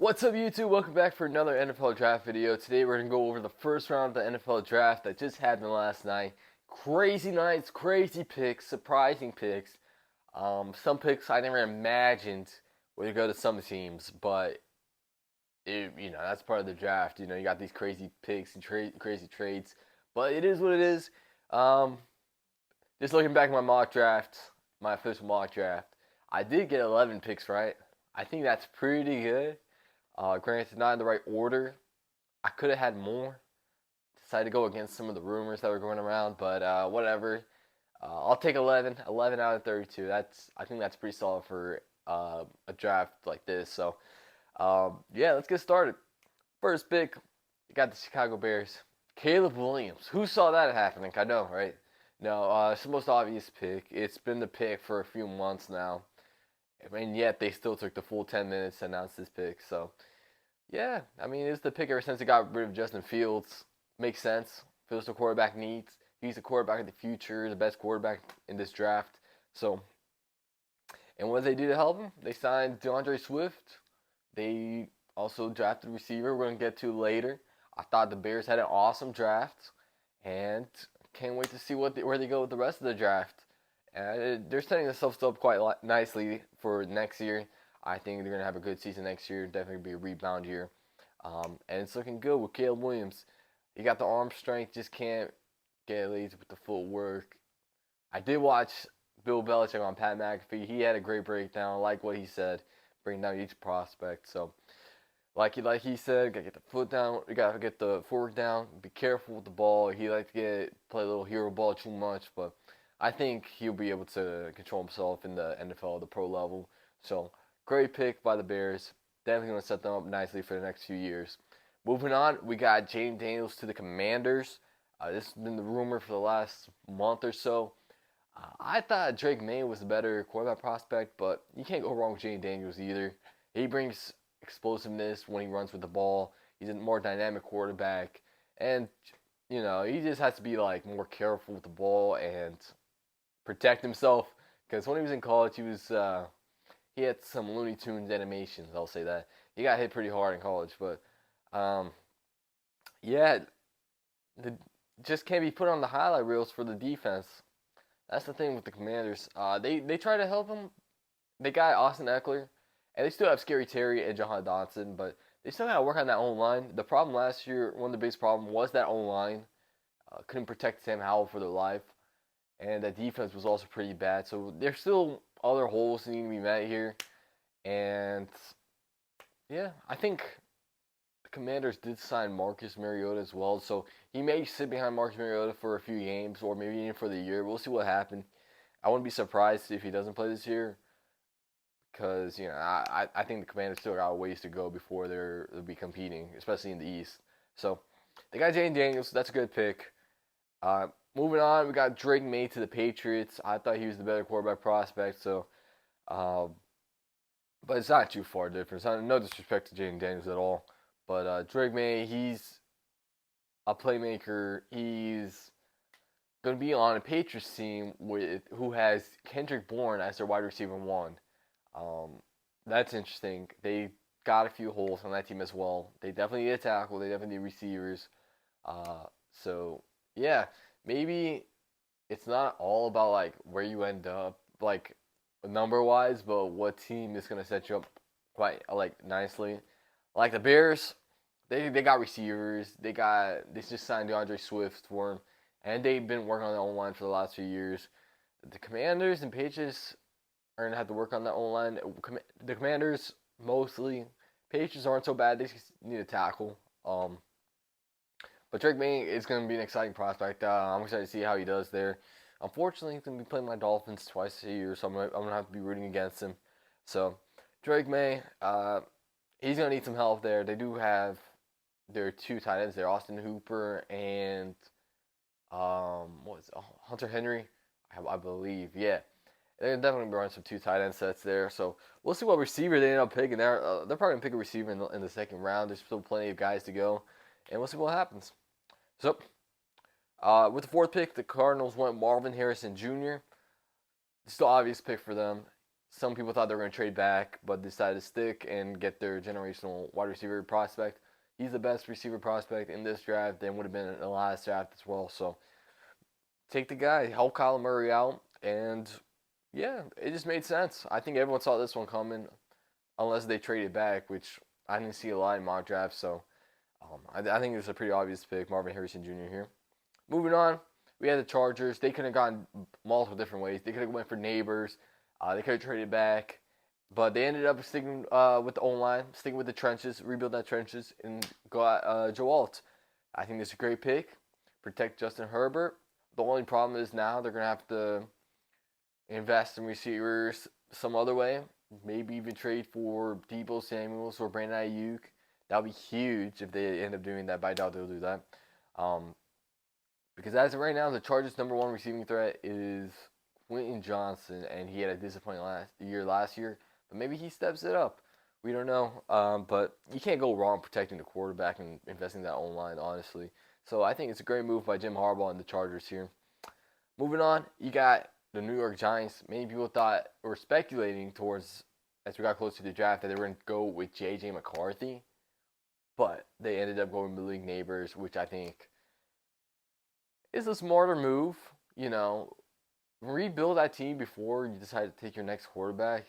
What's up, YouTube? Welcome back for another NFL draft video. Today we're going to go over the first round of the NFL draft that just happened last night. Crazy nights, crazy picks, surprising picks. Some picks I never imagined would go to some teams, but that's part of the draft. You got these crazy picks and crazy trades, but it is what it is. Um, just looking back at my mock draft, my official mock draft, I did get 11 picks right. I think that's pretty good. Granted, not in the right order. I could have had more. Decided to go against some of the rumors that were going around, but whatever. I'll take 11. 11 out of 32. I think that's pretty solid for a draft like this. So, yeah, let's get started. First pick, you got the Chicago Bears. Caleb Williams. Who saw that happening? I know, right? No, it's the most obvious pick. It's been the pick for a few months now. And yet they still took the full 10 minutes to announce this pick. So, yeah, I mean, it's the pick ever since they got rid of Justin Fields. Makes sense. Fields the quarterback needs. He's the quarterback of the future, the best quarterback in this draft. So, and what did they do to help him? They signed DeAndre Swift. They also drafted a receiver we're going to get to later. I thought the Bears had an awesome draft, and can't wait to see where they go with the rest of the draft. They're setting themselves up quite nicely for next year. I think they're going to have a good season next year. Definitely be a rebound year. And it's looking good with Caleb Williams. He got the arm strength, just can't get lazy with the footwork. I did watch Bill Belichick on Pat McAfee. He had a great breakdown. I like what he said, breaking down each prospect. So, like he said, gotta get the foot down. You gotta get the footwork down. Be careful with the ball. He likes to play a little hero ball too much, but I think he'll be able to control himself in the NFL, the pro level. So, great pick by the Bears. Definitely going to set them up nicely for the next few years. Moving on, we got Jaden Daniels to the Commanders. This has been the rumor for the last month or so. I thought Drake May was the better quarterback prospect, but you can't go wrong with Jaden Daniels either. He brings explosiveness when he runs with the ball. He's a more dynamic quarterback. And, he just has to be more careful with the ball and protect himself. Because when he was in college, he had some Looney Tunes animations, I'll say that. He got hit pretty hard in college, but yeah, just can't be put on the highlight reels for the defense. That's the thing with the Commanders. They try to help him. They got Austin Eckler, and they still have Scary Terry and Jahan Dotson, but they still got to work on that O-line. The problem last year, one of the biggest problems was that O-line. Couldn't protect Sam Howell for their life, and that defense was also pretty bad. So there's still other holes that need to be met here. And, yeah, I think the Commanders did sign Marcus Mariota as well. So he may sit behind Marcus Mariota for a few games or maybe even for the year. We'll see what happens. I wouldn't be surprised if he doesn't play this year because, I think the Commanders still got a ways to go before they'll be competing, especially in the East. So they got Jaden Daniels. That's a good pick. Moving on, we got Drake May to the Patriots. I thought he was the better quarterback prospect, so, but it's not too far difference. No disrespect to Jaden Daniels at all, but Drake May, he's a playmaker. He's going to be on a Patriots team who has Kendrick Bourne as their wide receiver one. That's interesting. They got a few holes on that team as well. They definitely need a tackle. They definitely need receivers. So yeah, maybe it's not all about where you end up number wise, but what team is gonna set you up quite nicely. Like the Bears, they got receivers. They just signed DeAndre Swift for him, and they've been working on their own line for the last few years. The Commanders and Patriots are gonna have to work on that own line. The Commanders mostly. Patriots aren't so bad. They just need a tackle. But Drake May is going to be an exciting prospect. I'm excited to see how he does there. Unfortunately, he's going to be playing my Dolphins twice a year, so I'm going to have to be rooting against him. So, Drake May, he's going to need some help there. They do have their two tight ends there, Austin Hooper and Hunter Henry, I believe. Yeah, they're definitely running some two tight end sets there. So we'll see what receiver they end up picking. They're probably going to pick a receiver in the second round. There's still plenty of guys to go, and we'll see what happens. So, with the fourth pick, the Cardinals went Marvin Harrison Jr. It's the obvious pick for them. some people thought they were going to trade back, but decided to stick and get their generational wide receiver prospect. He's the best receiver prospect in this draft and would have been in the last draft as well. So take the guy, help Kyler Murray out, and yeah, it just made sense. I think everyone saw this one coming, unless they traded back, which I didn't see a lot in mock drafts. So I think it's a pretty obvious pick, Marvin Harrison Jr. here. Moving on, we had the Chargers. They could have gone multiple different ways. They could have went for Neighbors. They could have traded back. But they ended up sticking with the O-line, sticking with the trenches, rebuild that trenches, and got Joe Alt. I think this is a great pick. Protect Justin Herbert. The only problem is now they're going to have to invest in receivers some other way. Maybe even trade for Deebo Samuels or Brandon Ayuk. That would be huge if they end up doing that, but I doubt they'll do that. Because as of right now, the Chargers' number one receiving threat is Quentin Johnson, and he had a disappointing last year. But maybe he steps it up. We don't know. But you can't go wrong protecting the quarterback and investing in that O-line, honestly. So I think it's a great move by Jim Harbaugh and the Chargers here. Moving on, you got the New York Giants. Many people thought, or speculating towards, as we got close to the draft, that they were going to go with J.J. McCarthy. But they ended up going with Malik Neighbors, which I think is a smarter move. You know, rebuild that team before you decide to take your next quarterback.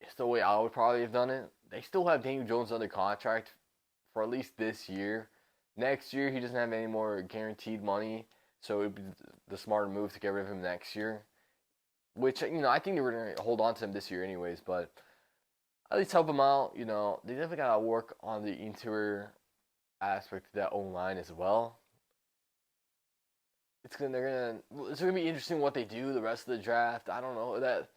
It's the way I would probably have done it. They still have Daniel Jones under contract for at least this year. Next year, he doesn't have any more guaranteed money, so it would be the smarter move to get rid of him next year. Which, you know, I think they were going to hold on to him this year anyways, but at least help him out. You know, they definitely got to work on the interior aspect of that O-line as well. It's gonna be interesting what they do the rest of the draft. I don't know that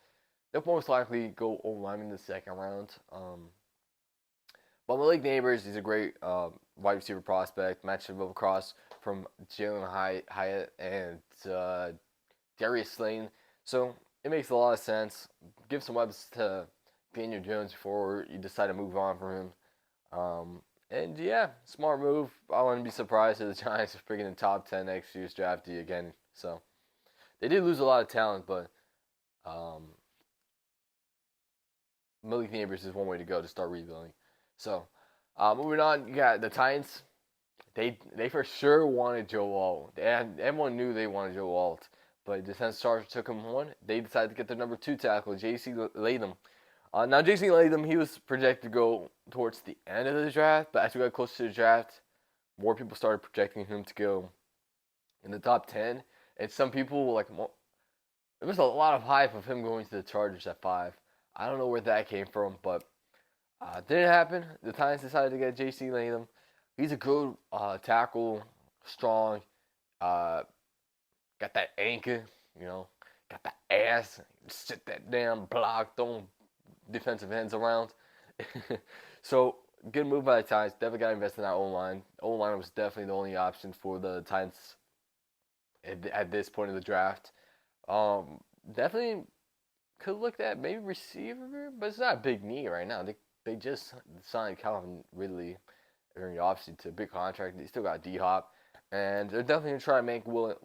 they'll most likely go O-line in the second round. But Malik Neighbors is a great wide receiver prospect. Matched him up across from Jalen Hyatt and Darius Slayton. So it makes a lot of sense. Give some weapons to Daniel Jones before you decide to move on from him. And yeah, smart move. I wouldn't be surprised if the Giants are picking in the top 10 next year's draftee again. So they did lose a lot of talent, but Malik Neighbors is one way to go to start rebuilding. So moving on, you got the Titans. They for sure wanted Joe Alt. Everyone knew they wanted Joe Alt, but the defense Chargers took him one. They decided to get their number 2 tackle, J.C. Latham. Now, J.C. Latham, he was projected to go towards the end of the draft, but as we got closer to the draft, more people started projecting him to go in the top 10. And some people, there was a lot of hype of him going to the Chargers at 5. I don't know where that came from, but didn't happen. The Titans decided to get J.C. Latham. He's a good tackle, strong, got that anchor, you know, got that ass, sit that damn block, don't defensive ends around. So, good move by the Titans. Definitely got to invest in that O-line. O-line was definitely the only option for the Titans at this point of the draft. Definitely could look at maybe receiver, but it's not a big need right now. They just signed Calvin Ridley during the offseason to a big contract. They still got D-Hop. And they're definitely going to try to make Will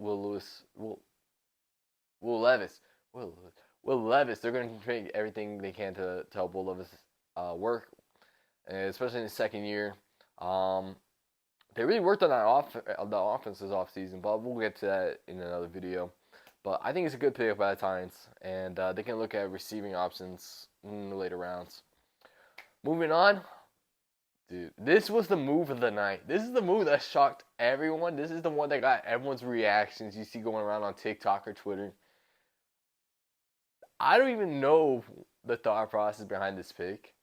Levis, they're going to try everything they can to help Will Levis work, and especially in his second year. They really worked on the offense this offseason, but we'll get to that in another video. But I think it's a good pick by the Titans, and they can look at receiving options in the later rounds. Moving on, dude, this was the move of the night. This is the move that shocked everyone. This is the one that got everyone's reactions you see going around on TikTok or Twitter. I don't even know the thought process behind this pick.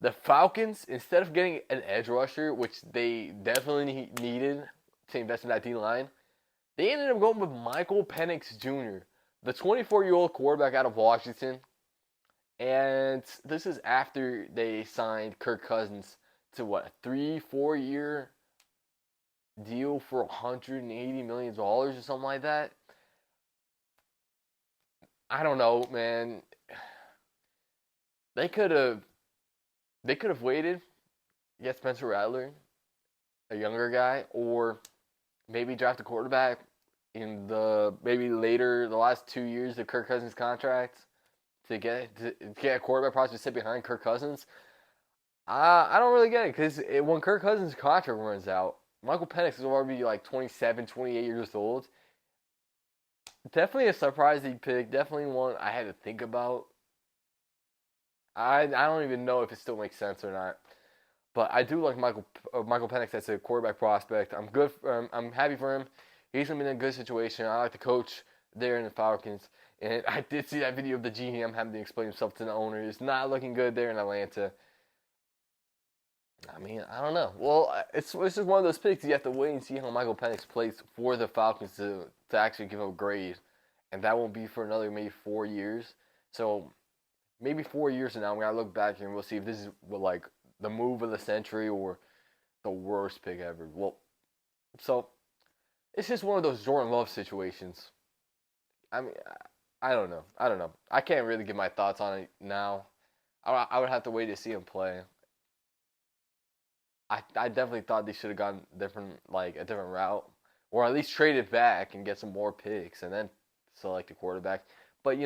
The Falcons, instead of getting an edge rusher, which they definitely needed to invest in that D-line, they ended up going with Michael Penix Jr., the 24-year-old quarterback out of Washington. And this is after they signed Kirk Cousins to a 3-4 year deal for $180 million or something like that. I don't know, man. They could have waited, get Spencer Rattler, a younger guy, or maybe draft a quarterback in the maybe later the last 2 years of Kirk Cousins' contract to get a quarterback probably to sit behind Kirk Cousins. I don't really get it because when Kirk Cousins' contract runs out, Michael Penix is already like 27, 28 years old. Definitely a surprising pick. Definitely one I had to think about. I don't even know if it still makes sense or not. But I do like Michael Penix as a quarterback prospect. I'm happy for him. He's gonna be in a good situation. I like the coach there in the Falcons, and I did see that video of the GM having to explain himself to the owner. It's not looking good there in Atlanta. I mean, I don't know. Well, it's just one of those picks. You have to wait and see how Michael Penix plays for the Falcons to actually give him a grade, and that won't be for another maybe 4 years. So maybe 4 years from now, we're gonna look back here and we'll see if this is like the move of the century or the worst pick ever. Well, so it's just one of those Jordan Love situations. I mean, I don't know. I don't know. I can't really give my thoughts on it now. I would have to wait to see him play. I definitely thought they should have gone a different route, or at least traded back and get some more picks and then select a quarterback. But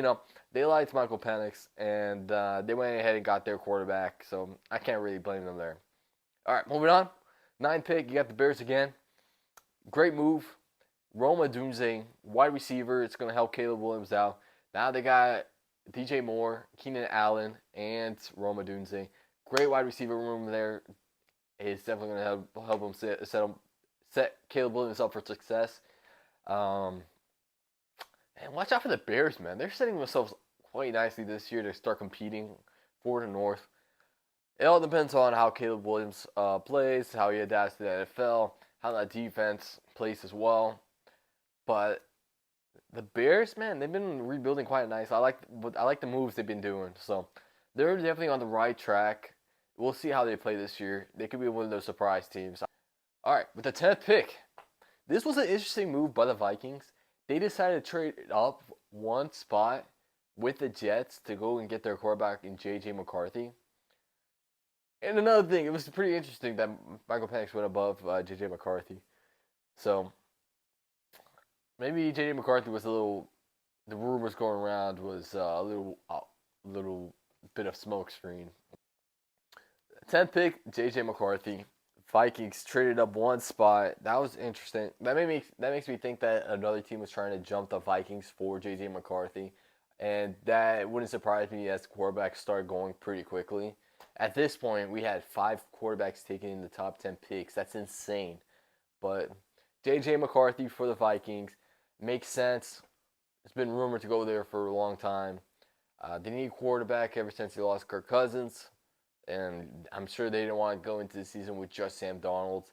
they liked Michael Penix and they went ahead and got their quarterback, so I can't really blame them there. All right, moving on. 9th pick, you got the Bears again. Great move. Roma Dunze, wide receiver. It's going to help Caleb Williams out. Now they got DJ Moore, Keenan Allen, and Roma Dunze. Great wide receiver room there. It's definitely going to help him set Caleb Williams up for success. And watch out for the Bears, man. They're setting themselves quite nicely this year to start competing for the North. It all depends on how Caleb Williams plays, how he adapts to the NFL, how that defense plays as well. But the Bears, man, they've been rebuilding quite nice. I like the moves they've been doing. So they're definitely on the right track. We'll see how they play this year. They could be one of those surprise teams. All right, with the 10th pick, this was an interesting move by the Vikings. They decided to trade up one spot with the Jets to go and get their quarterback in J.J. McCarthy. And another thing, it was pretty interesting that Michael Penix went above J.J. McCarthy. So maybe J.J. McCarthy was the rumors going around was a little bit of smokescreen. 10th pick, J.J. McCarthy. Vikings traded up one spot. That was interesting. That makes me think that another team was trying to jump the Vikings for J.J. McCarthy. And that wouldn't surprise me as quarterbacks start going pretty quickly. At this point, we had 5 quarterbacks taken in the top 10 picks. That's insane. But J.J. McCarthy for the Vikings makes sense. It's been rumored to go there for a long time. They need a quarterback ever since they lost Kirk Cousins. And I'm sure they didn't want to go into the season with just Sam Darnold.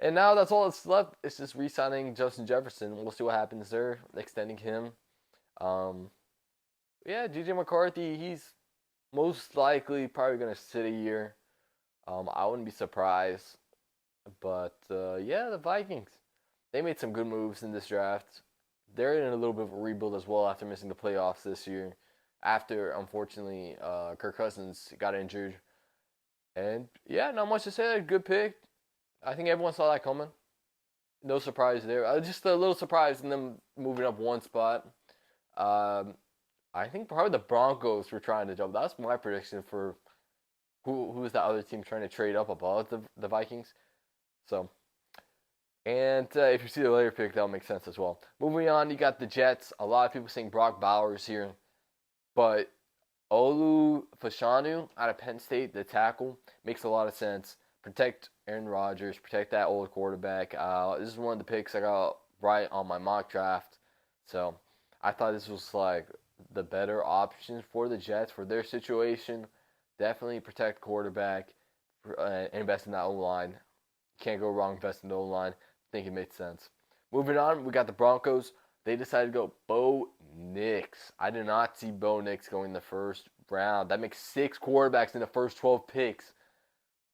And now that's all that's left. It's just re-signing Justin Jefferson. We'll see what happens there, extending him. J.J. McCarthy, he's most likely probably going to sit a year. I wouldn't be surprised. But, the Vikings. They made some good moves in this draft. They're in a little bit of a rebuild as well after missing the playoffs this year. After, unfortunately, Kirk Cousins got injured. And, not much to say. Good pick. I think everyone saw that coming. No surprise there. Just a little surprise in them moving up one spot. I think probably the Broncos were trying to jump. That's my prediction for who is that other team trying to trade up above the Vikings. So, and if you see the later pick, that'll make sense as well. Moving on, you got the Jets. A lot of people saying Brock Bowers here. But Olu Fashanu out of Penn State, the tackle, makes a lot of sense. Protect Aaron Rodgers, protect that old quarterback. This is one of the picks I got right on my mock draft. So I thought this was like the better option for the Jets for their situation. Definitely protect quarterback, invest in that O-line. Can't go wrong investing in the O-line. I think it makes sense. Moving on, we got the Broncos. They decided to go Bo Nix. I did not see Bo Nix going in the first round. That makes 6 quarterbacks in the first 12 picks.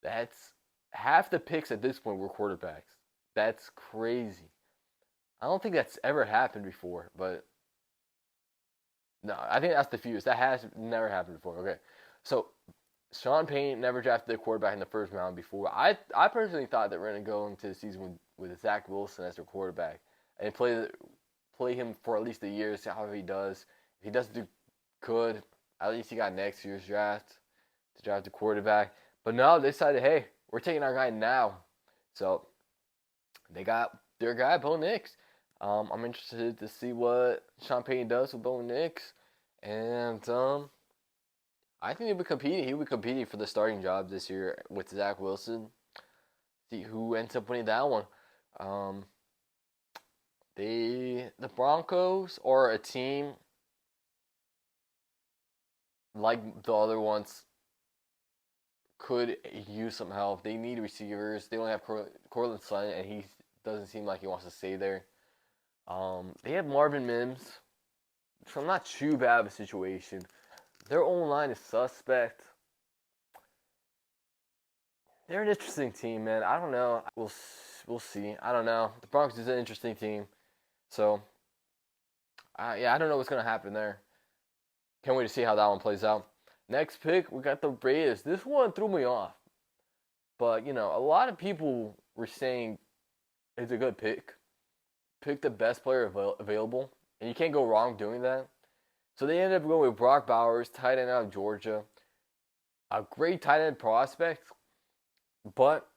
That's half the picks at this point were quarterbacks. That's crazy. I don't think that's ever happened before, but no, I think that's the fewest. That has never happened before. Okay, so Sean Payne never drafted a quarterback in the first round before. I personally thought that we're going to go into the season with Zach Wilson as their quarterback and play play him for at least a year, see how he does. If he doesn't do good, at least he got next year's draft to draft a quarterback. But no, they decided, hey, we're taking our guy now. So they got their guy, Bo Nix. I'm interested to see what Sean Payton does with Bo Nix. And I think he'll be competing. He'll be competing for the starting job this year with Zach Wilson. See who ends up winning that one. Um, the Broncos are a team like the other ones could use some help. They need receivers. They only have Cortland Sutton, and he doesn't seem like he wants to stay there. They have Marvin Mims, so not too bad of a situation. Their own line is suspect. They're an interesting team, man. I don't know. We'll see. I don't know. The Broncos is an interesting team, so yeah, I don't know what's gonna happen there. Can't wait to see how that one plays out. Next pick, we got the Raiders. This one threw me off, but a lot of people were saying it's a good pick. Pick the best player available, and you can't go wrong doing that. So they ended up going with Brock Bowers, tight end out of Georgia. A great tight end prospect, but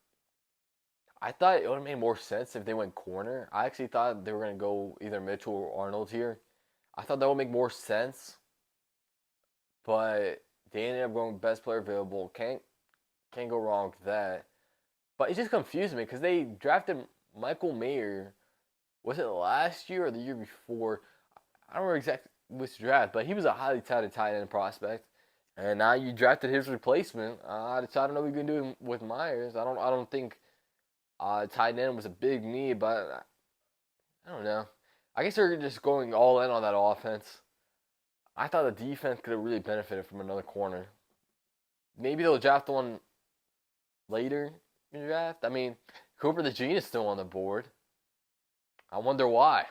I thought it would have made more sense if they went corner. I actually thought they were going to go either Mitchell or Arnold here. I thought that would make more sense, but they ended up going best player available. Can't go wrong with that. But it just confused me because they drafted Michael Mayer. Was it last year or the year before? I don't remember exactly which draft, but he was a highly touted tight end prospect. And now you drafted his replacement. I don't know what you can do with Myers. I don't think tight end was a big need, but I don't know. I guess they're just going all in on that offense. I thought the defense could have really benefited from another corner. Maybe they'll draft one later in the draft. I mean, Cooper the Gene is still on the board. I wonder why.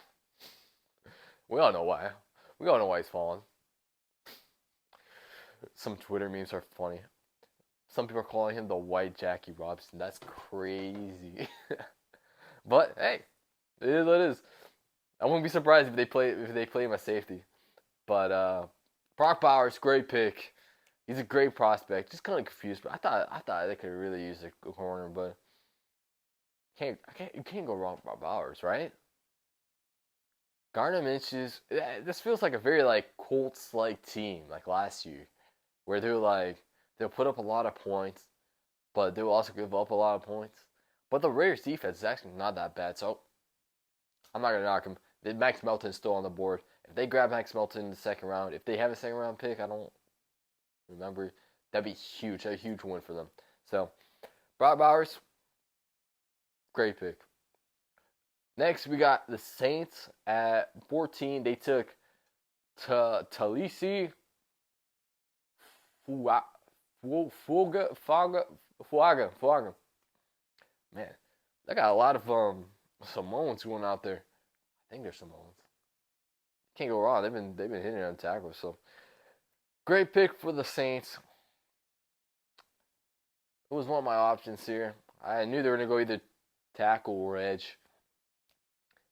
We all know why. We all know why he's fallen. Some Twitter memes are funny. Some people are calling him the white Jackie Robinson. That's crazy. But hey, it is what it is. I wouldn't be surprised if they play him as safety. But Brock Bowers, great pick. He's a great prospect. Just kind of confused, but I thought they could really use a corner, but you can't go wrong with Brock Bowers, right? Gardner Minshew's. This feels like a very Colts-like team, like last year, where they'll put up a lot of points, but they'll also give up a lot of points. But the Raiders' defense is actually not that bad, so I'm not gonna knock them. Max Melton's still on the board. If they grab Max Melton in the second round, if they have a second round pick, I don't remember. That'd be huge. A huge win for them. So, Brock Bowers, great pick. Next, we got the Saints at 14. They took Talisi Fuaga. Man, they got a lot of Samoans going out there. I think they're Samoans. Can't go wrong. They've been hitting on tackles. So great pick for the Saints. It was one of my options here. I knew they were gonna go either tackle or edge.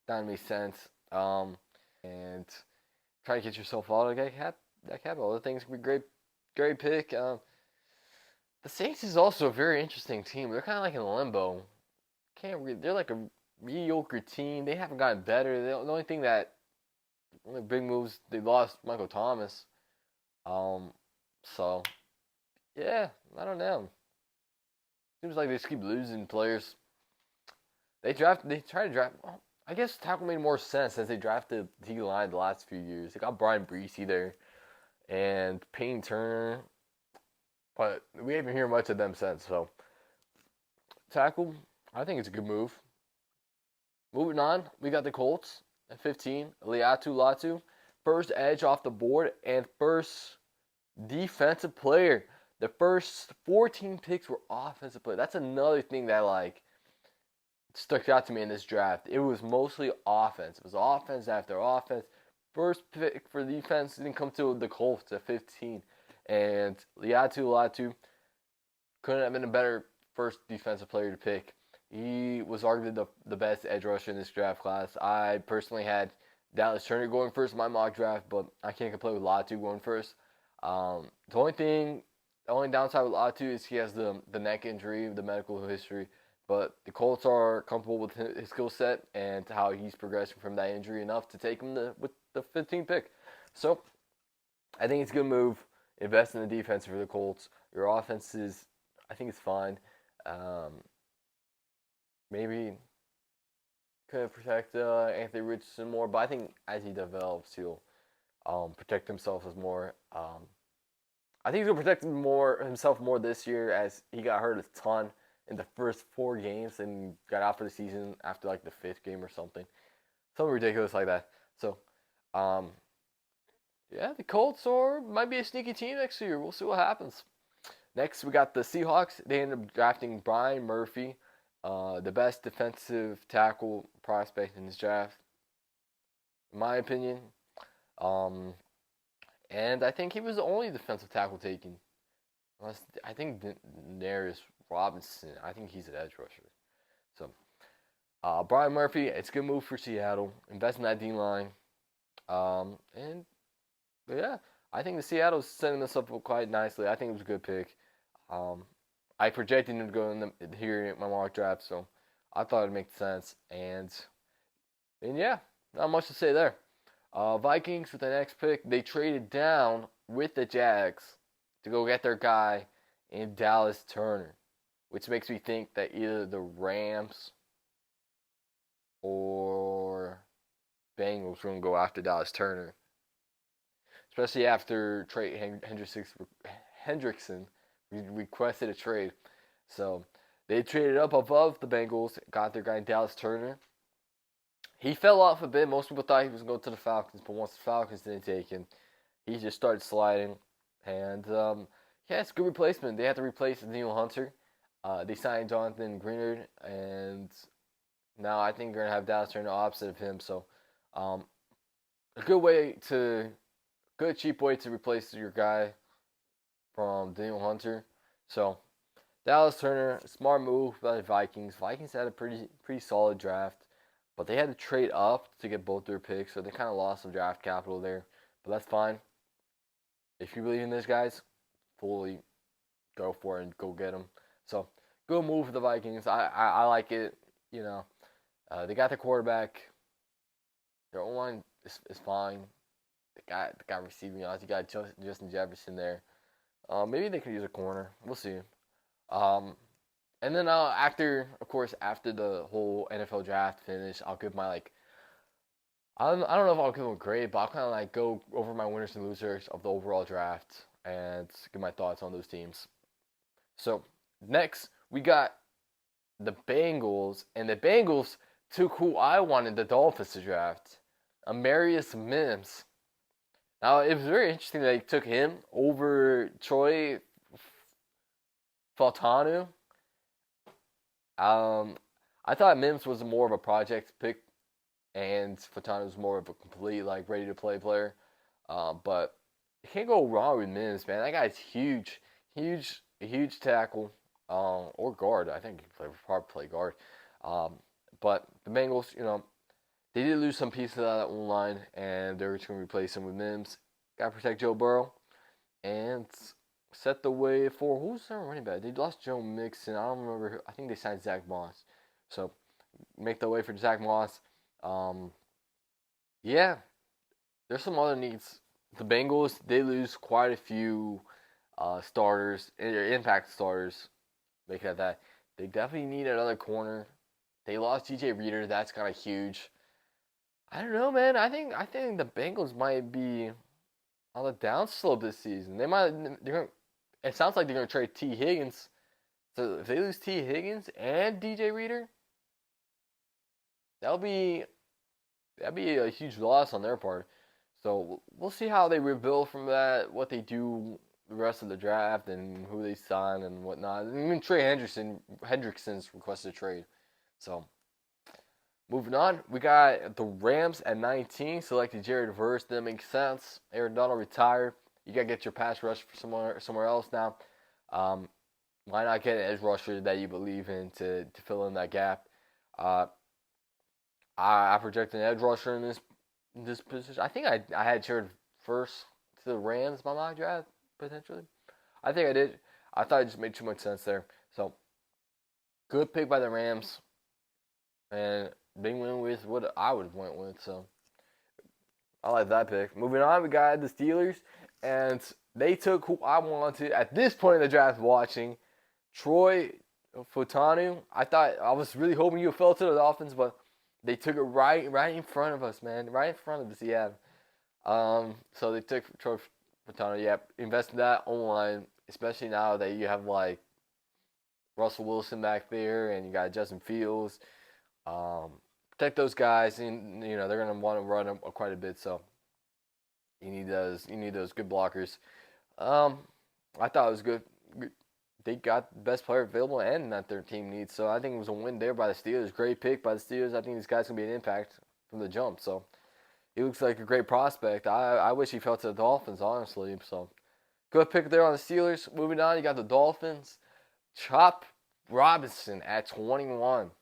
That makes sense. And try to get yourself out of that cap. All the things would be great pick. The Saints is also a very interesting team. They're kind of like in limbo. They're like a mediocre team. They haven't gotten better. The only big moves, they lost Michael Thomas. So yeah, I don't know. Seems like they just keep losing players. They try to draft. Well, I guess tackle made more sense since they drafted D-line the last few years. They got Brian Breesy there and Payne Turner, but we haven't heard much of them since. So tackle, I think it's a good move. Moving on, we got the Colts at 15. Liatu Latu, first edge off the board and first defensive player. The first 14 picks were offensive players. That's another thing that stuck out to me in this draft. It was mostly offense. It was offense after offense. First pick for defense didn't come to the Colts at 15. And Liatu Latu couldn't have been a better first defensive player to pick. He was arguably the best edge rusher in this draft class. I personally had Dallas Turner going first in my mock draft, but I can't complain with Latu going first. The only downside with Latu is he has the neck injury, the medical history. But the Colts are comfortable with his skill set and how he's progressing from that injury enough to take him with the 15th pick. So I think it's a good move. Invest in the defense for the Colts. Your offense is, I think it's fine. Maybe could protect Anthony Richardson more, but I think as he develops, he'll protect himself as more. I think he's gonna protect himself more this year, as he got hurt a ton in the first 4 games and got out for the season after like the 5th game or something ridiculous like that. So, yeah, the Colts might be a sneaky team next year. We'll see what happens. Next, we got the Seahawks. They ended up drafting Brian Murphy, the best defensive tackle prospect in this draft, in my opinion. And I think he was the only defensive tackle taken. I think Darius Robinson, I think he's an edge rusher. So, Brian Murphy, it's a good move for Seattle. Invest in that D-line. Yeah, I think the Seattle's setting this up quite nicely. I think it was a good pick. I projected him to go here in my mock draft, so I thought it made sense. And yeah, not much to say there. Vikings with the next pick, they traded down with the Jags to go get their guy in Dallas Turner, which makes me think that either the Rams or Bengals are going to go after Dallas Turner, especially after Trey Hendrickson requested a trade. So they traded up above the Bengals, got their guy Dallas Turner. He fell off a bit. Most people thought he was going to go to the Falcons, but once the Falcons didn't take him, he just started sliding. And yeah, it's a good replacement. They had to replace Daniel Hunter. They signed Jonathan Greenard, and now I think they're going to have Dallas Turner opposite of him. So a good cheap way to replace your guy from Daniel Hunter. So Dallas Turner, smart move by the Vikings. Vikings had a pretty solid draft, but they had to trade up to get both their picks, so they kind of lost some draft capital there. But that's fine. If you believe in this, guys, fully go for it and go get them. So good move for the Vikings. I like it. You know, they got the quarterback. Their O-line is fine. They got receiving odds. You got Justin Jefferson there. Maybe they could use a corner. We'll see. And then after the whole NFL draft finish, I'll give my I don't know if I'll give them a grade, but I'll kind of go over my winners and losers of the overall draft and give my thoughts on those teams. So next we got the Bengals, and the Bengals took who I wanted the Dolphins to draft, Amarius Mims. Now, it was very interesting that they took him over Troy Fautanu. I thought Mims was more of a project pick, and Fautanu was more of a complete, ready-to-play player. But you can't go wrong with Mims, man. That guy's huge. A huge tackle, or guard. I think he could probably play guard. But the Bengals, they did lose some pieces out of that one line, and they're just going to replace him with Mims. Got to protect Joe Burrow, and set the way for, who's their running back? They lost Joe Mixon. I don't remember. I think they signed Zach Moss. So make the way for Zach Moss. Yeah, there's some other needs. The Bengals, they lose quite a few starters, impact starters. Make it at that. They definitely need another corner. They lost DJ Reader. That's kind of huge. I don't know, man. I think the Bengals might be on the downslope this season. It sounds like they're gonna trade T. Higgins. So if they lose T. Higgins and DJ Reader, that'd be a huge loss on their part. So we'll see how they rebuild from that, what they do the rest of the draft, and who they sign and whatnot. And even Trey Hendrickson's requested a trade. So moving on, we got the Rams at 19, selected Jared Verse. That makes sense. Aaron Donald retired. You got to get your pass rush for somewhere else now. Why not get an edge rusher that you believe in to fill in that gap? I project an edge rusher in this position. I think I had traded first to the Rams my mock draft potentially. I think I did. I thought it just made too much sense there. So good pick by the Rams, and they went with what I would have went with. So I like that pick. Moving on, we got the Steelers, and they took who I wanted at this point in the draft. Watching Troy Futanu. I was really hoping you fell to the Dolphins, but they took it right in front of us, man. Right in front of us, yeah. So they took Troy Futanu. Yeah, invest in that online, especially now that you have like Russell Wilson back there and you got Justin Fields. Protect those guys, and they're gonna want to run them quite a bit. So you need those good blockers. I thought it was good. They got the best player available and that their team needs. So I think it was a win there by the Steelers. Great pick by the Steelers. I think this guy's gonna be an impact from the jump. So he looks like a great prospect. I wish he fell to the Dolphins, honestly. So good pick there on the Steelers. Moving on, you got the Dolphins. Chop Robinson at 21.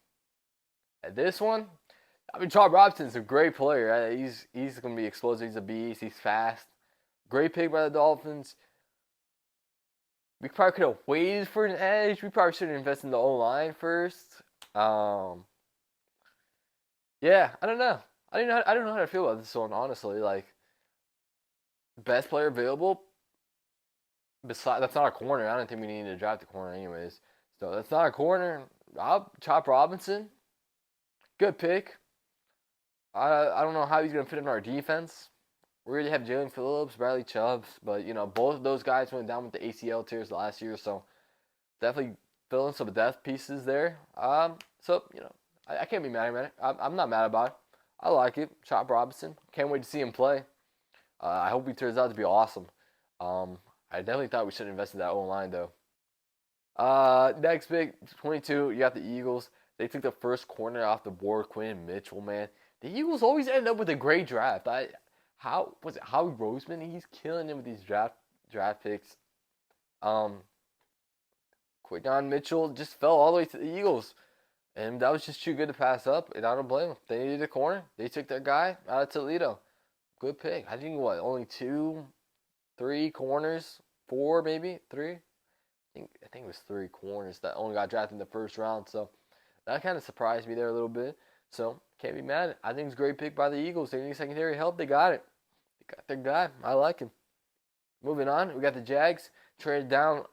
At this one, I mean, Chop Robinson's a great player. He's going to be explosive. He's a beast. He's fast. Great pick by the Dolphins. We probably could have waited for an edge. We probably should have invested in the O-line first. Yeah, I don't know. I don't know how to feel about this one, honestly. Like, best player available. Besides, that's not a corner. I don't think we need to draft a corner, anyways. So that's not a corner. I'll Chop Robinson. Good pick. I don't know how he's going to fit in our defense. We already have Jalen Phillips, Bradley Chubbs, but, both of those guys went down with the ACL tears last year, so definitely filling some depth pieces there. So, I can't be mad at it. I'm not mad about it. I like it. Chop Robinson. Can't wait to see him play. I hope he turns out to be awesome. I definitely thought we should invest in that O-line, though. Next pick, 22, you got the Eagles. They took the first corner off the board, Quinn Mitchell, man. The Eagles always end up with a great draft. How was it Howie Roseman? He's killing him with these draft picks. Quinn Mitchell just fell all the way to the Eagles. And that was just too good to pass up, and I don't blame them. They needed a corner. They took that guy out of Toledo. Good pick. I think, only 2, 3 corners? 4, maybe? 3? I think it was 3 corners that only got drafted in the first round, so that kind of surprised me there a little bit. So, can't be mad. I think it's a great pick by the Eagles. They need secondary help. They got it. They got their guy. I like him. Moving on, we got the Jags. Traded down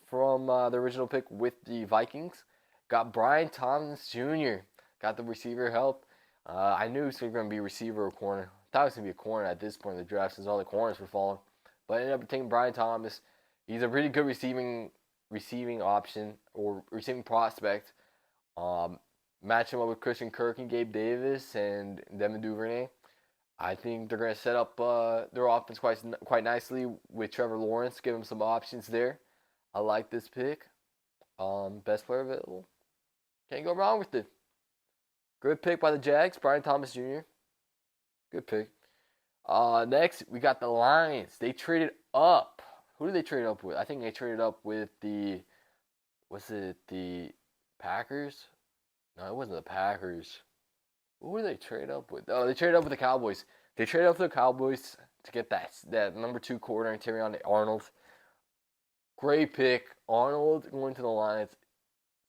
from the original pick with the Vikings. Got Brian Thomas Jr. Got the receiver help. I knew it was going to be receiver or corner. I thought it was going to be a corner at this point in the draft since all the corners were falling. But I ended up taking Brian Thomas. He's a really good receiving option or receiving prospect. Match him up with Christian Kirk and Gabe Davis and Devin Duvernay. I think they're going to set up their offense quite nicely with Trevor Lawrence. Give him some options there. I like this pick. Best player available. Can't go wrong with it. Good pick by the Jags, Brian Thomas Jr. Good pick. Next, we got the Lions. They traded up. Who did they trade up with? I think they traded up with the Packers? No, it wasn't the Packers. Who did they trade up with? Oh, they traded up with the Cowboys. They traded up with the Cowboys to get that number 2 corner, Terrion Arnold. Great pick. Arnold going to the Lions.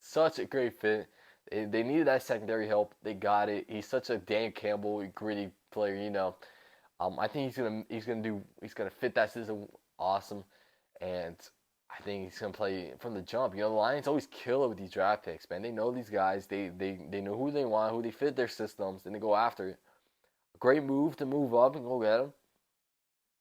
Such a great fit. They needed that secondary help. They got it. He's such a Dan Campbell gritty player, I think he's gonna fit that system awesome, and I think he's gonna play from the jump. The Lions always kill it with these draft picks, man. They know these guys. They know who they want, who they fit their systems, and they go after it. A great move to move up and go get them.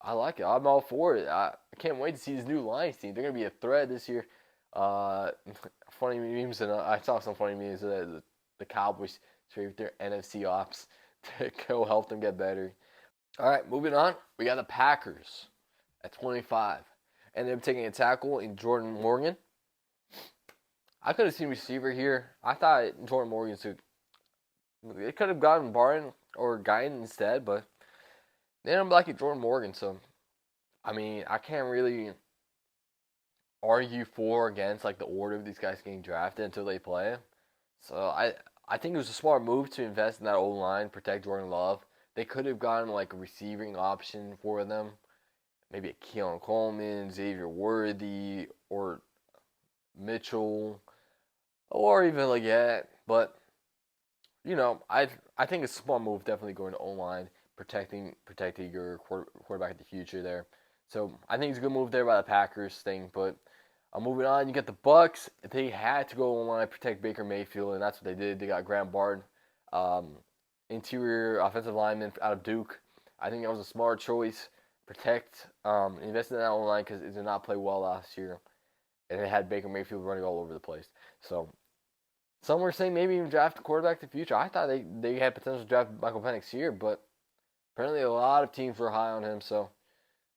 I like it. I'm all for it. I can't wait to see this new Lions team. They're gonna be a threat this year. Funny memes, and I saw some funny memes that the Cowboys trade their NFC ops to go help them get better. All right, moving on. We got the Packers at 25. Ended up taking a tackle in Jordan Morgan. I could have seen receiver here. I thought Jordan Morgan it could have gotten Barton or Guyton instead, but they ended up liking Jordan Morgan. So, I mean, I can't really argue for or against the order of these guys getting drafted until they play. So I think it was a smart move to invest in that O-line, protect Jordan Love, They could have gotten like a receiving option for them, maybe a Keon Coleman, Xavier Worthy, or Mitchell, or even like that. But I think it's a small move, definitely going to O line, protecting your quarterback in the future there. So I think it's a good move there by the Packers thing. But moving on, you get the Bucks. They had to go O line protect Baker Mayfield, and that's what they did. They got Graham Barton, um, interior offensive lineman out of Duke. I think that was a smart choice. Protect, invest in that O line because it did not play well last year, and it had Baker Mayfield running all over the place. So some were saying maybe even draft a quarterback in the future. I thought they had potential to draft Michael Penix here, but apparently a lot of teams were high on him, so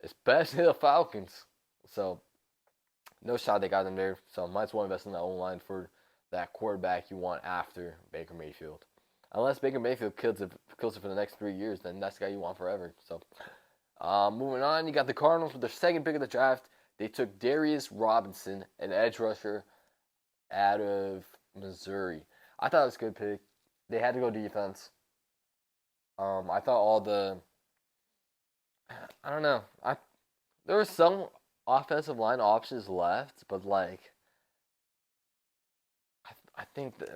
especially the Falcons. So no shot they got him there. So might as well invest in that O-line for that quarterback you want after Baker Mayfield. Unless Baker Mayfield kills it for the next 3 years, then that's the guy you want forever. So moving on, you got the Cardinals with their second pick of the draft. They took Darius Robinson, an edge rusher out of Missouri. I thought it was a good pick. They had to go defense. I thought I don't know. There were some offensive line options left, but like I think the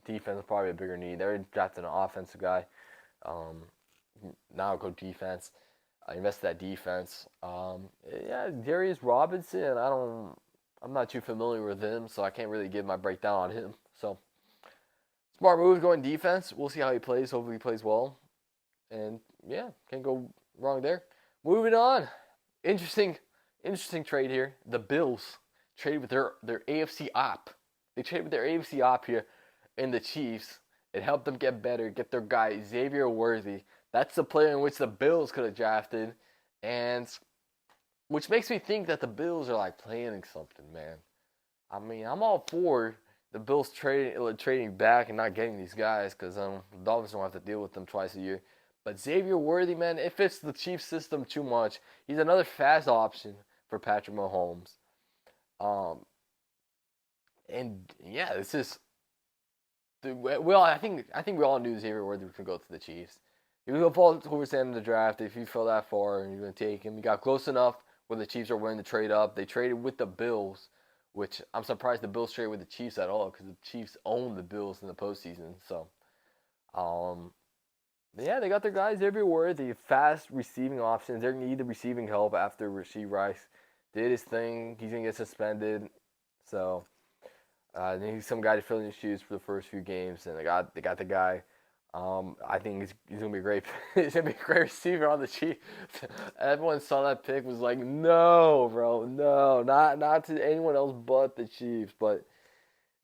defense is probably a bigger need. They're drafting an offensive guy. Um, Now go defense. Invest in that defense. Yeah, Darius Robinson. I'm not too familiar with him, so I can't really give my breakdown on him. So smart move going defense. We'll see how he plays. Hopefully he plays well. And yeah, can't go wrong there. Moving on. Interesting trade here. The Bills traded with their AFC op. They traded with their AFC op here in the Chiefs. It helped them get better, get their guy Xavier Worthy. That's the player in which the Bills could have drafted, and which makes me think that the Bills are like planning something, man. I mean, I'm all for the Bills trading back and not getting these guys because the Dolphins don't have to deal with them twice a year. But Xavier Worthy, man, it fits the Chiefs system too much. He's another fast option for Patrick Mahomes. Um, and yeah, it's just well, I think we all knew Xavier Worthy was gonna go to the Chiefs. He was gonna fall towards the end of the draft if you fell that far and you're gonna take him. He got close enough where the Chiefs are willing to trade up. They traded with the Bills, which I'm surprised the Bills traded with the Chiefs at all because the Chiefs own the Bills in the postseason. So, um, yeah, they got their guys everywhere. The fast receiving options. They're gonna need the receiving help after Rashee Rice did his thing. He's gonna get suspended, so they need some guy to fill in his shoes for the first few games, and they got the guy. I think he's gonna be a great he's gonna be a great receiver on the Chiefs. Everyone saw that pick was like, no, bro, no, not to anyone else but the Chiefs. But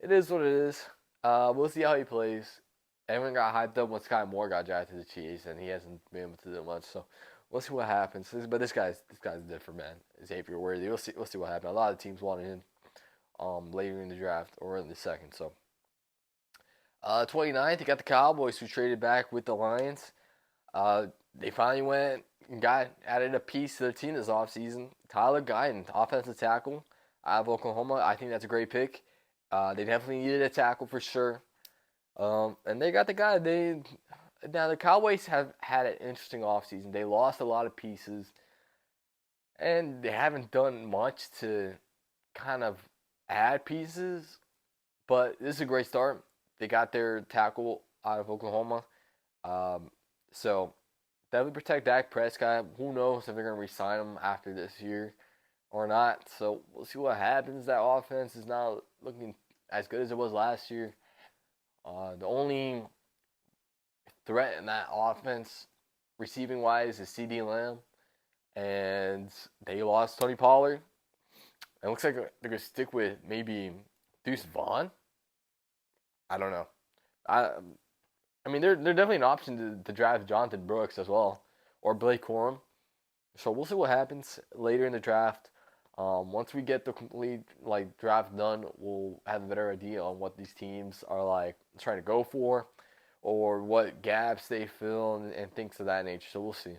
it is what it is. We'll see how he plays. Everyone got hyped up when Sky Moore got drafted to the Chiefs, and he hasn't been able to do much. So we'll see what happens. But this guy's different, man. Xavier Worthy. We'll see what happens. A lot of teams wanted him later in the draft or in the second. So 29th, you got the Cowboys who traded back with the Lions. They finally went and added a piece to their team this offseason. Tyler Guyton, offensive tackle out of Oklahoma. I think that's a great pick. They definitely needed a tackle for sure. And they got the guy. Now the Cowboys have had an interesting offseason. They lost a lot of pieces, and they haven't done much to kind of add pieces. But this is a great start. They got their tackle out of Oklahoma. So definitely protect Dak Prescott. Who knows if they're going to re-sign him after this year or not. So we'll see what happens. That offense is not looking as good as it was last year. The only threat in that offense, receiving-wise, is CeeDee Lamb. And they lost Tony Pollard. It looks like they're going to stick with maybe Deuce Vaughn. I don't know. I mean, they're definitely an option to draft Jonathan Brooks as well, or Blake Corum. So we'll see what happens later in the draft. Once we get the complete draft done, we'll have a better idea on what these teams are trying to go for, or what gaps they fill and things of that nature. So we'll see.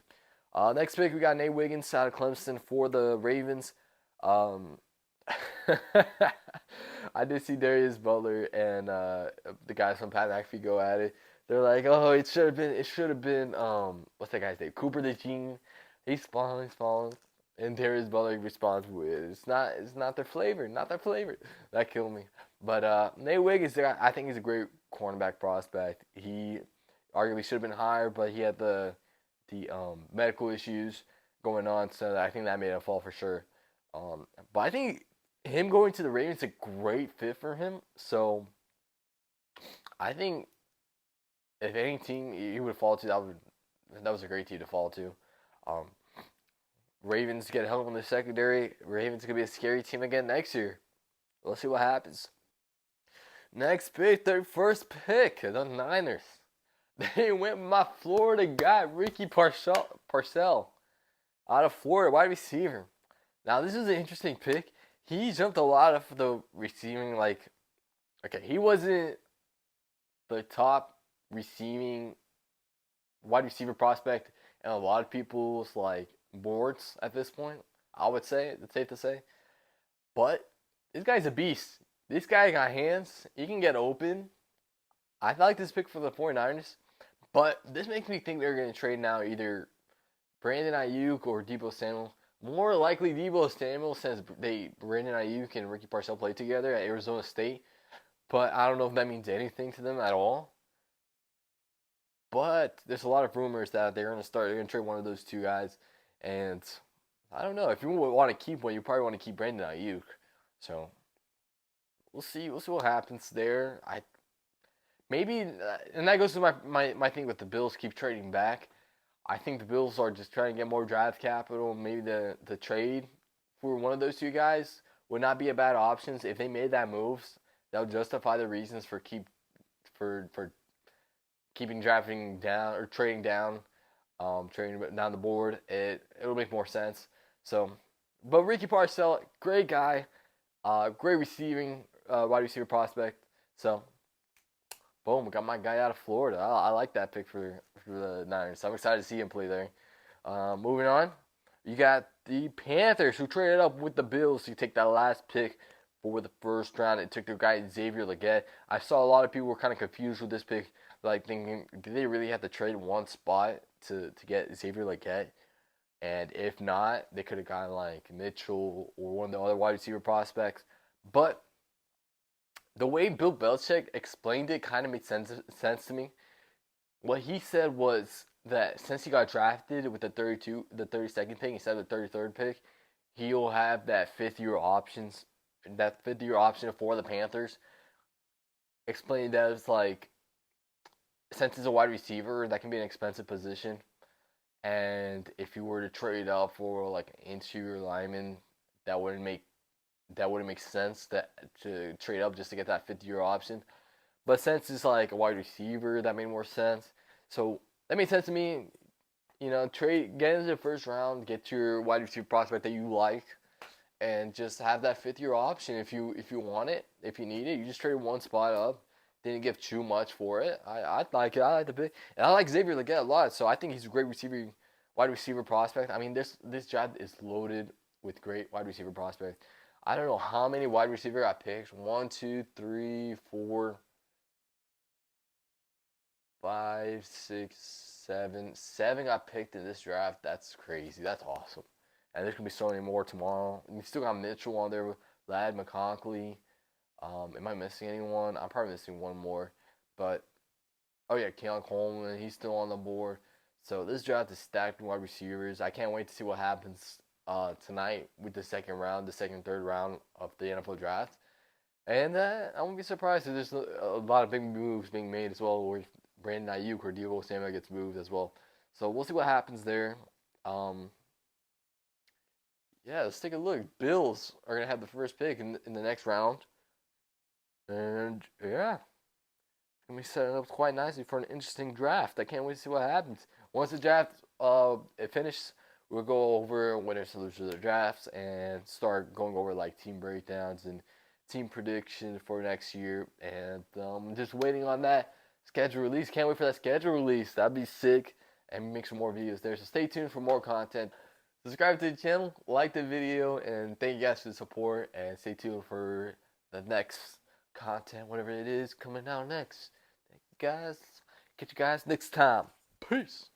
Next pick, we got Nate Wiggins out of Clemson for the Ravens. I did see Darius Butler and the guys from Pat McAfee go at it. They're like, oh, it should have been what's that guy's name? Cooper the Gene. He's falling. And Darius Butler responds with, it's not their flavor, not their flavor. That killed me. But Nate Wiggins, I think he's a great cornerback prospect. He arguably should have been higher, but he had the medical issues going on, so I think that made him fall for sure. But I think him going to the Ravens is a great fit for him. So I think if any team he would fall to, that was a great team to fall to. Um, Ravens get help in the secondary. Ravens gonna be a scary team again next year. We'll see what happens. Next pick, their first pick, the Niners. They went with my Florida guy, Ricky Parcell, out of Florida, wide receiver. Now this is an interesting pick. He jumped a lot of the receiving, okay, he wasn't the top receiving wide receiver prospect and a lot of people's boards at this point. I would say it's safe to say, but this guy's a beast. This guy got hands. He can get open. I like this pick for the 49ers, but this makes me think they're going to trade now either Brandon Ayuk or Deebo Samuel. More likely Deebo Samuel, since Brandon Ayuk and Ricky Parcell played together at Arizona State. But I don't know if that means anything to them at all. But there's a lot of rumors that they're going to trade one of those two guys. And I don't know. If you want to keep one, you probably want to keep Brandon Ayuk. So we'll see. We'll see what happens there. And that goes to my thing with the Bills keep trading back. I think the Bills are just trying to get more draft capital. Maybe the trade for one of those two guys would not be a bad option. If they made that moves, that would justify the reasons for keeping drafting down or trading down the board. It'll make more sense. So, but Ricky Parcell, great guy, great receiving wide receiver prospect. So, boom, got my guy out of Florida. I like that pick for the Niners. So I'm excited to see him play there. Moving on, you got the Panthers who traded up with the Bills to take that last pick for the first round. It took their guy Xavier Legette. I saw a lot of people were kind of confused with this pick, thinking, did they really have to trade one spot to get Xavier Legette? And if not, they could have gotten Mitchell or one of the other wide receiver prospects. But the way Bill Belichick explained it kind of made sense to me. What he said was that since he got drafted with the 32nd pick instead of the 33rd pick, he'll have that fifth year option for the Panthers. Explained that it's since it's a wide receiver, that can be an expensive position. And if you were to trade up for an interior lineman, that wouldn't make sense to trade up just to get that 50-year option. But since it's a wide receiver, that made more sense. So that made sense to me. Get into the first round, get your wide receiver prospect that you like, and just have that 5th-year option if you want it, if you need it. You just trade one spot up. Didn't give too much for it. I like it. I like the pick. And I like Xavier Legette a lot, so I think he's a great wide receiver prospect. I mean, this draft is loaded with great wide receiver prospects. I don't know how many wide receiver I picked. 1, 2, 3, 4, 5, 6, 7. 7 got picked in this draft. That's crazy. That's awesome. And there's going to be so many more tomorrow. And you still got Mitchell on there with Ladd McConkey. Am I missing anyone? I'm probably missing one more. But, oh yeah, Keon Coleman. He's still on the board. So this draft is stacked with wide receivers. I can't wait to see what happens tonight with the second, third round of the NFL draft. And I won't be surprised if there's a lot of big moves being made as well, where Brandon Ayuk or Deebo Samuel gets moved as well. So we'll see what happens there. Yeah, let's take a look. Bills are going to have the first pick in the next round. And yeah, it's going to be setting up quite nicely for an interesting draft. I can't wait to see what happens. Once the draft it finishes, we'll go over winners and losers of the drafts and start going over team breakdowns and team predictions for next year. And just waiting on that schedule release. Can't wait for that schedule release. That'd be sick. And make some more videos there. So stay tuned for more content. Subscribe to the channel, like the video, and thank you guys for the support. And stay tuned for the next content, whatever it is, coming out next. Thank you guys. Catch you guys next time. Peace.